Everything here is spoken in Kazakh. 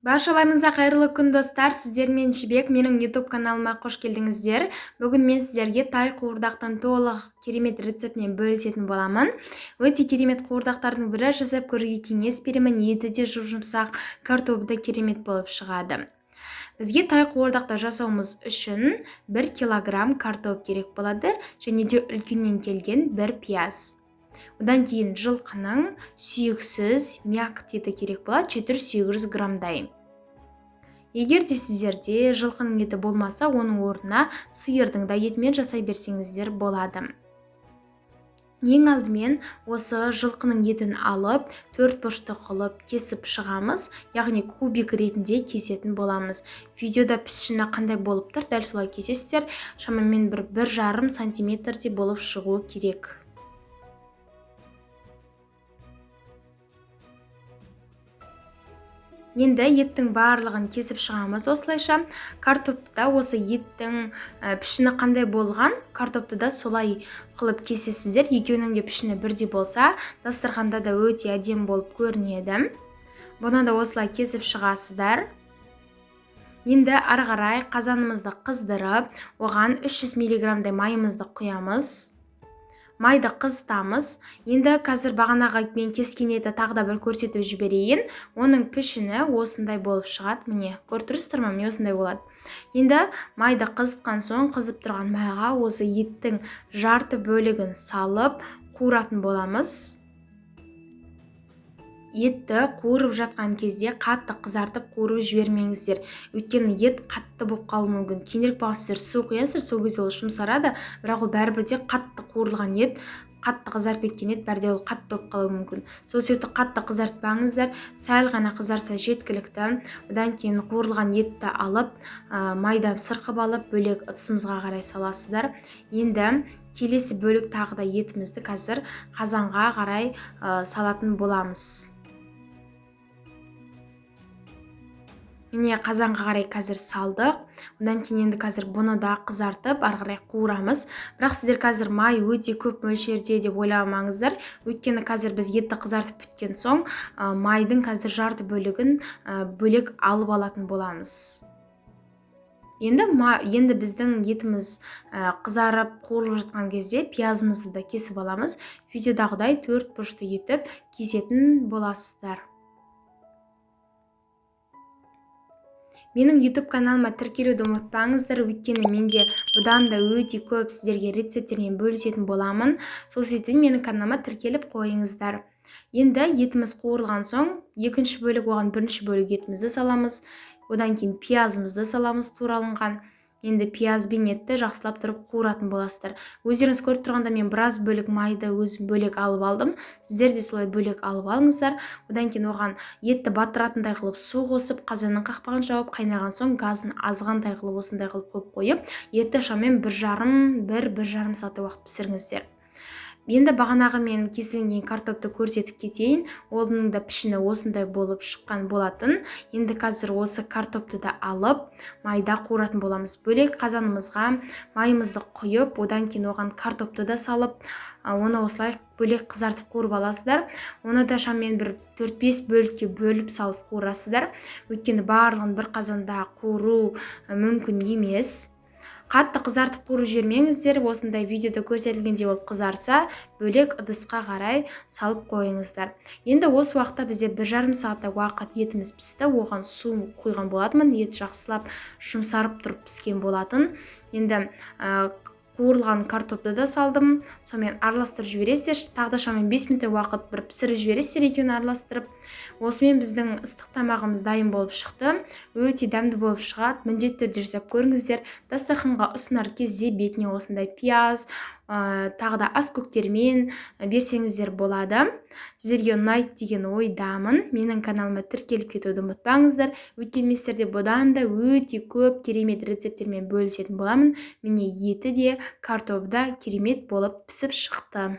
Баршаларыңызға қайырлы күн достар, сіздермен Жібек, менің YouTube каналыма қош келдіңіздер. Бүгін мен сіздерге тай қуырдақтың толық керемет рецептімен бөлісетін боламын. Өте керемет қуырдақтардың бірі, жасап көруге кеңес беремін, еті де жұмсақ, картобы да керемет болып шығады. Бізге тай қуырдақты жасауымыз үшін 1 килограмм картоп керек болады, және де үлкеннен келген 1 пияз. Одан кейін жылқының сүйексіз мякоть еті керек болады, 700-800 граммдай. Егер де сіздерде жылқының еті болмаса, оның орнына сиырдың да етімен жасай берсеңіздер болады. Ең алдымен осы жылқының етін алып, 4 бұрышты қылып кесіп шығамыз, яғни кубик ретінде кесетін боламыз. Видеода пішіні қандай болып тұр, дәл солай кесесіздер, шамамен 1,5 сантиметрде болып шығуы керек. Енді еттің барлығын кесіп шығамыз осылайша. Картопты да осы еттің пішіні қандай болған, картопты да солай қылып кесесіздер. Екеуінің де пішіні бірдей болса, дастарханда да өте әдемі болып көрінеді. Бұны да осылай кесіп шығасыздар. Енді ары қарай қазанымызды қыздырып, оған 300 мг майымызды құямыз. Майды қызытамыз. Енді қазір бағанағы мен кескен еті тағы да бір көрсетіп жіберейін. Оның пішіні осындай болып шығады. Міне, көріп тұрсыздар ма? Міне осындай болады. Енді майды қызытқан соң, қызып тұрған майға осы еттің жарты бөлігін салып қуыратын боламыз. Етті қуырып жатқан кезде қатты қызартып қуырып жібермеңіздер. Өйткені ет қатты болып қалуы мүмкін. Кейінірек баға сіздер су құясыздар, сол кезде ол жұмсарады, бірақ ол бәрібір де қатты қуырылған ет, қатты қызарып кеткен ет бәрде ол қатты болып қалуы мүмкін. Сол себепті қатты қызартпаңыздар, сәл ғана қызарса жеткілікті. Одан кейін қуырылған етті алып, майдан сырқып алып, бөлек ыдысымызға қарай саласыздар. Енді келесі бөлік тағы да етімізді қазір қазанға қарай салатын боламыз. Міне қазанға қарай қазір салдық. Одан кейін енді қазір бұны да қызартып, ары қарай қуырамыз. Бірақ сіздер қазір май өте көп мөлшерде деп ойламаңыздар. Өйткені қазір біз етті қызартып біткен соң, майдың қазір жарты бөлігін бөлек алып алатын боламыз. Енді біздің етіміз қызарып қуырылып жатқан кезде пиязымызды да кесіп аламыз. Видеодағыдай 4 бұрышты етіп кесетін боласыздар. Менің YouTube каналыма тіркелуді ұмытпаңыздар, өйткені менде бұдан да өте көп сіздерге рецепттермен бөлісетін боламын. Сол себептен менің каналыма тіркеліп қойыңыздар. Енді етіміз қуырылған соң, екінші бөлік оған бірінші бөлік етімізді саламыз. Одан кейін пиязымызды саламыз туралынған. Енді пияз бен етті жақсылап тұрып қуыратын боласыздар. Өздеріңіз көріп тұрғанда мен біраз бөлік майды өзім бөлек алып алдым. Сіздер де солай бөлек алып алыңыздар. Одан кейін оған етті батыратындай қылып су қосып, қазанның қақпағын жауып, қайнаған соң газын азғандай қылып осындай қылып қойып, етті шамамен 1,5 сағат уақыт пісіріңіздер. Енді бағанағы мен кесілген картопты көрсетіп кетейін. Оның да пішіні осындай болып шыққан болатын. Енді қазір осы картопты да алып, майда қуыратын боламыз. Бөлек қазанымызға майымызды құйып, одан кейін оған картопты да салып, оны осылай бөлек қызартып қуырып аласыздар. Оны да шамамен 4-5 бөлікке бөліп салып қуырасыздар. Өйткені барлығын бір қазанда қуыру мүмкін емес. Қатты қызартып қуырып жібермеңіздер, осындай видеода көрсетілгендей болып қызарса, бөлек ыдысқа қарай салып қойыңыздар. Енді осы уақытта бізде 1,5 сағаттай уақыт етіміз пісті, оған су құйған болатынмын, ет жақсылап жұмсарып тұрып піскен болатын. Енді қуырылған картопты да салдым, сонымен араластырып жібересіздер. Тағы да шамамен 5 минуттай уақыт бір пісіріп жібересіздер екеуін араластырып. Осымен біздің ыстық тамағымыз дайын болып шықты. Өте дәмді болып шығады. Міндетті түрде жасап көріңіздер. Дастарханға ұсынар кезде бетіне осындай пияз, тағы да ас көктермен берсеңіздер болады. Сіздерге ұнайды деген ойдамын. Менің каналыма тіркеліп кетуді ұмытпаңыздар. Өткен местерде бұдан да өте көп керемет рецепттермен бөлісетін боламын. Міне еті де, картопы да керемет болып пісіп шықты.